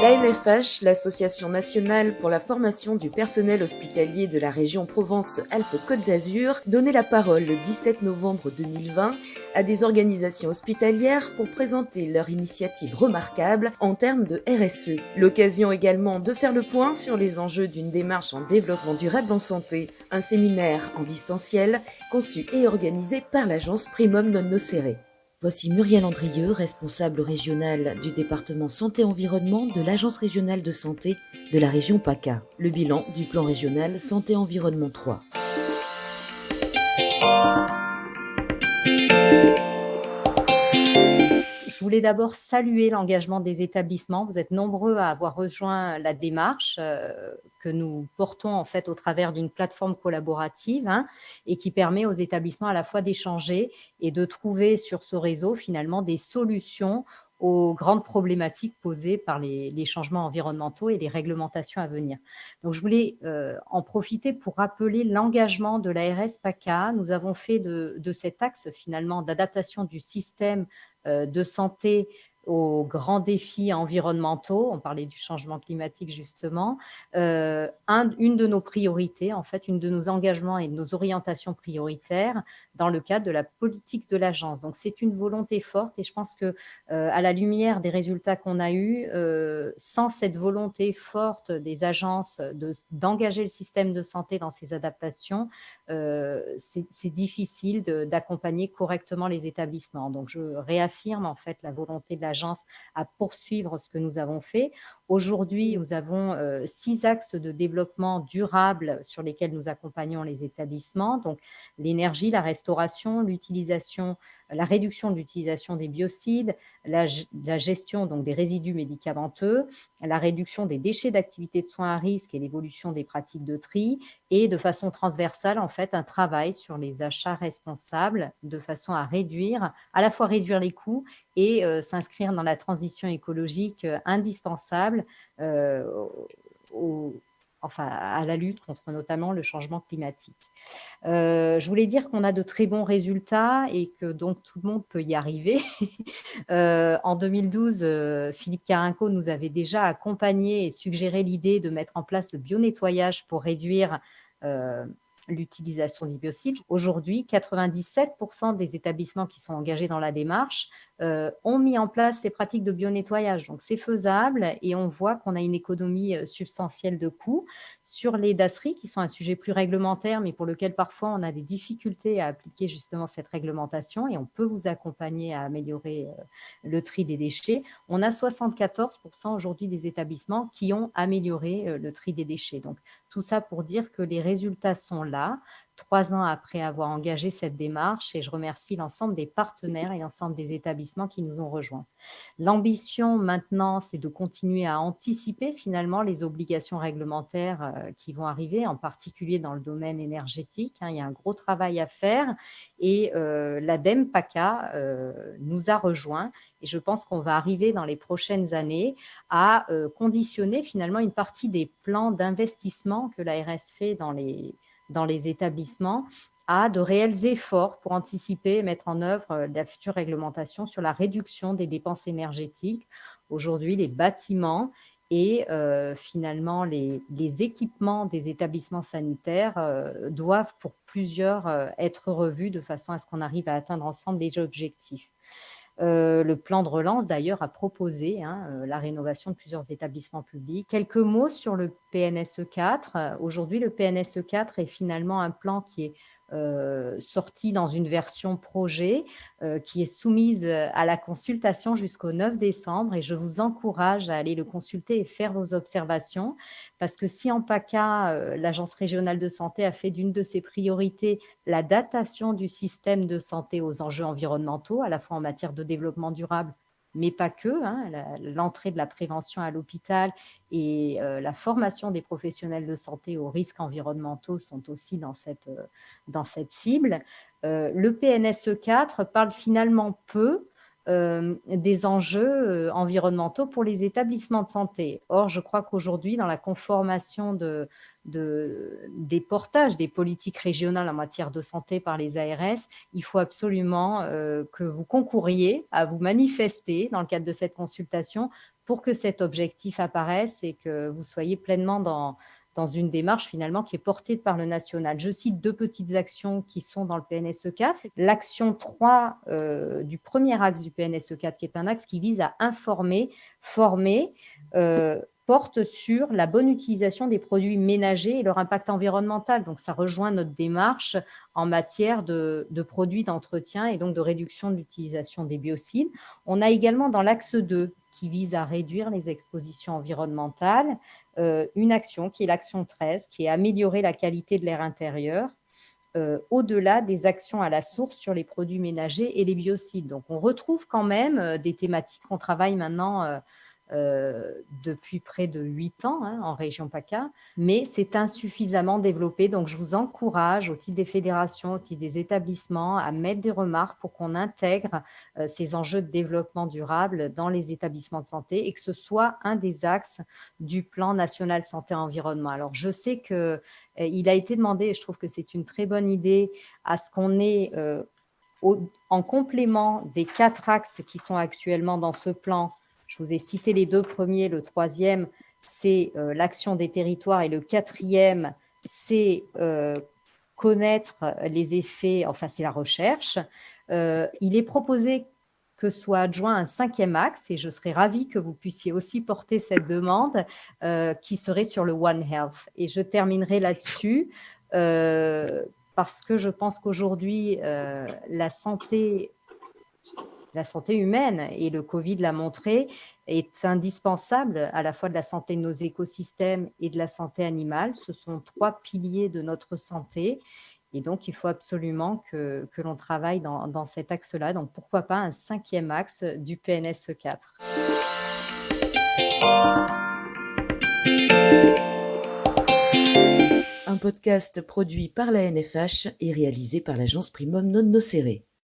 L'ANFH, l'Association nationale pour la formation du personnel hospitalier de la région Provence-Alpes-Côte d'Azur, donnait la parole le 17 novembre 2020 à des organisations hospitalières pour présenter leur initiative remarquable en termes de RSE. L'occasion également de faire le point sur les enjeux d'une démarche en développement durable en santé. Un séminaire en distanciel conçu et organisé par l'agence Primum Non Nocere. Voici Muriel Andrieux, responsable régionale du département santé-environnement de l'Agence régionale de santé de la région PACA. Le bilan du plan régional santé-environnement 3. Je voulais d'abord saluer l'engagement des établissements. Vous êtes nombreux à avoir rejoint la démarche que nous portons en fait au travers d'une plateforme collaborative et qui permet aux établissements à la fois d'échanger et de trouver sur ce réseau finalement des solutions aux grandes problématiques posées par les changements environnementaux et les réglementations à venir. Donc, je voulais en profiter pour rappeler l'engagement de l'ARS PACA. Nous avons fait de cet axe finalement d'adaptation du système de santé aux grands défis environnementaux, on parlait du changement climatique justement, une de nos priorités, en fait, une de nos engagements et de nos orientations prioritaires dans le cadre de la politique de l'agence. Donc, c'est une volonté forte et je pense que à la lumière des résultats qu'on a eus, sans cette volonté forte des agences d'engager le système de santé dans ces adaptations, c'est difficile d'accompagner correctement les établissements. Donc, je réaffirme en fait la volonté de l'agence à poursuivre ce que nous avons fait. Aujourd'hui, nous avons 6 axes de développement durable sur lesquels nous accompagnons les établissements. Donc, l'énergie, la restauration, l'utilisation, la réduction de l'utilisation des biocides, la gestion donc des résidus médicamenteux, la réduction des déchets d'activités de soins à risque et l'évolution des pratiques de tri, et de façon transversale, en fait, un travail sur les achats responsables de façon à à la fois réduire les coûts et s'inscrire dans la transition écologique indispensable à la lutte contre notamment le changement climatique. Je voulais dire qu'on a de très bons résultats et que donc tout le monde peut y arriver. En 2012, Philippe Carinco nous avait déjà accompagnés et suggéré l'idée de mettre en place le bionettoyage pour réduire l'utilisation des biocides. Aujourd'hui, 97% des établissements qui sont engagés dans la démarche ont mis en place ces pratiques de bionettoyage. Donc, c'est faisable et on voit qu'on a une économie substantielle de coûts. Sur les DASRI, qui sont un sujet plus réglementaire, mais pour lequel parfois on a des difficultés à appliquer justement cette réglementation et on peut vous accompagner à améliorer le tri des déchets. On a 74% aujourd'hui des établissements qui ont amélioré le tri des déchets. Donc, tout ça pour dire que les résultats sont là, 3 ans après avoir engagé cette démarche, et je remercie l'ensemble des partenaires et l'ensemble des établissements qui nous ont rejoints. L'ambition maintenant, c'est de continuer à anticiper finalement les obligations réglementaires qui vont arriver, en particulier dans le domaine énergétique. Il y a un gros travail à faire et l'ADEME PACA nous a rejoints et je pense qu'on va arriver dans les prochaines années à conditionner finalement une partie des plans d'investissement que l'ARS fait dans les établissements à de réels efforts pour anticiper et mettre en œuvre la future réglementation sur la réduction des dépenses énergétiques. Aujourd'hui, les bâtiments et finalement les équipements des établissements sanitaires doivent pour plusieurs être revus de façon à ce qu'on arrive à atteindre ensemble les objectifs. Le plan de relance, d'ailleurs, a proposé la rénovation de plusieurs établissements publics. Quelques mots sur le PNSE 4. Aujourd'hui, le PNSE 4 est finalement un plan qui est sorti dans une version projet qui est soumise à la consultation jusqu'au 9 décembre et je vous encourage à aller le consulter et faire vos observations parce que si en PACA, l'Agence régionale de santé a fait d'une de ses priorités la datation du système de santé aux enjeux environnementaux, à la fois en matière de développement durable, mais pas que, l'entrée de la prévention à l'hôpital et la formation des professionnels de santé aux risques environnementaux sont aussi dans cette cible. Le PNSE 4 parle finalement peu des enjeux environnementaux pour les établissements de santé. Or, je crois qu'aujourd'hui, dans la conformation des portages des politiques régionales en matière de santé par les ARS, il faut absolument que vous concouriez à vous manifester dans le cadre de cette consultation pour que cet objectif apparaisse et que vous soyez pleinement dans une démarche finalement qui est portée par le national. Je cite 2 petites actions qui sont dans le PNSE 4. L'action 3 du premier axe du PNSE 4, qui est un axe qui vise à informer, former, porte sur la bonne utilisation des produits ménagers et leur impact environnemental. Donc, ça rejoint notre démarche en matière de produits d'entretien et donc de réduction de l'utilisation des biocides. On a également dans l'axe 2, qui vise à réduire les expositions environnementales, une action qui est l'action 13, qui est améliorer la qualité de l'air intérieur, au-delà des actions à la source sur les produits ménagers et les biocides. Donc, on retrouve quand même des thématiques qu'on travaille maintenant depuis près de 8 ans en région PACA, mais c'est insuffisamment développé. Donc, je vous encourage, au titre des fédérations, au titre des établissements, à mettre des remarques pour qu'on intègre ces enjeux de développement durable dans les établissements de santé et que ce soit un des axes du plan national santé-environnement. Alors, je sais qu'il a été demandé, et je trouve que c'est une très bonne idée, à ce qu'on ait en complément des 4 axes qui sont actuellement dans ce plan. Je vous ai cité les 2 premiers, le 3e, c'est l'action des territoires et le 4e, c'est connaître les effets, enfin c'est la recherche. Il est proposé que soit adjoint un 5e axe, et je serais ravie que vous puissiez aussi porter cette demande, qui serait sur le One Health. Et je terminerai là-dessus, parce que je pense qu'aujourd'hui, la santé humaine, et le Covid l'a montré, est indispensable à la fois de la santé de nos écosystèmes et de la santé animale. Ce sont 3 piliers de notre santé. Et donc, il faut absolument que l'on travaille dans cet axe-là. Donc, pourquoi pas un 5e axe du PNSE 4. Un podcast produit par la NFH et réalisé par l'agence Primum Non Nocere.